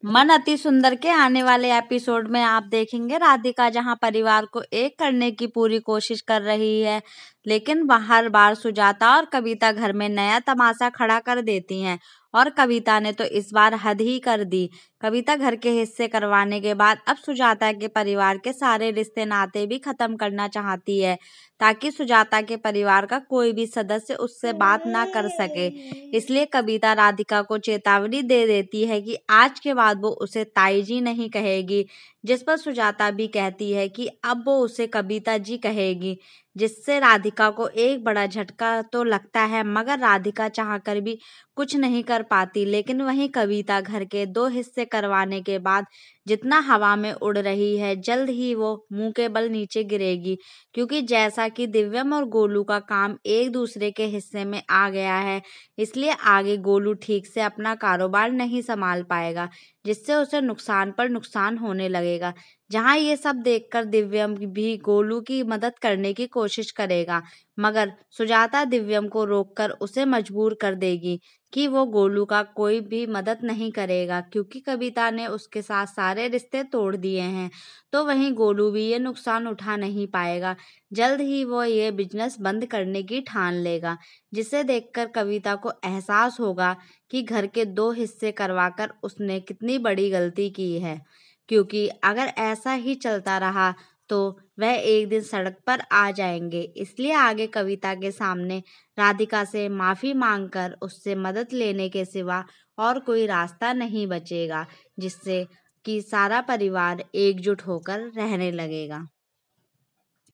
मन अति सुंदर के आने वाले एपिसोड में आप देखेंगे राधिका जहां परिवार को एक करने की पूरी कोशिश कर रही है, लेकिन हर बार सुजाता और कविता घर में नया तमाशा खड़ा कर देती हैं। और कविता ने तो इस बार हद ही कर दी। कविता घर के हिस्से करवाने के बाद अब सुजाता के परिवार के सारे रिश्ते नाते भी खत्म करना चाहती है, ताकि सुजाता के परिवार का कोई भी सदस्य उससे बात ना कर सके। इसलिए कविता राधिका को चेतावनी दे देती है कि आज के बाद वो उसे ताई जी नहीं कहेगी, जिस पर सुजाता भी कहती है कि अब वो उसे कविता जी कहेगी, जिससे राधिका को एक बड़ा झटका तो लगता है, मगर राधिका चाहकर भी कुछ नहीं कर पाती। लेकिन वहीं कविता घर के 2 हिस्से करवाने के बाद जितना हवा में उड़ रही है, जल्द ही वो मुंह के बल नीचे गिरेगी, क्योंकि जैसा कि दिव्यम और गोलू का काम एक दूसरे के हिस्से में आ गया है, इसलिए आगे गोलू ठीक से अपना कारोबार नहीं संभाल पाएगा, जिससे उसे नुकसान पर नुकसान होने लगेगा। जहां ये सब देखकर दिव्यम भी गोलू की मदद करने की कोशिश करेगा, मगर सुजाता दिव्यम को रोककर उसे मजबूर कर देगी कि वो गोलू का कोई भी मदद नहीं करेगा, क्योंकि कविता ने उसके साथ सारे रिश्ते तोड़ दिए हैं। तो वहीं गोलू भी ये नुकसान उठा नहीं पाएगा। जल्द ही वो ये बिजनेस बंद करने की ठान लेगा, जिसे देखकर कविता को एहसास होगा कि घर के 2 हिस्से करवाकर उसने कितनी बड़ी गलती की है, क्योंकि अगर ऐसा ही चलता रहा तो वह एक दिन सड़क पर आ जाएंगे। इसलिए आगे कविता के सामने राधिका से माफी मांगकर उससे मदद लेने के सिवा और कोई रास्ता नहीं बचेगा, जिससे कि सारा परिवार एकजुट होकर रहने लगेगा।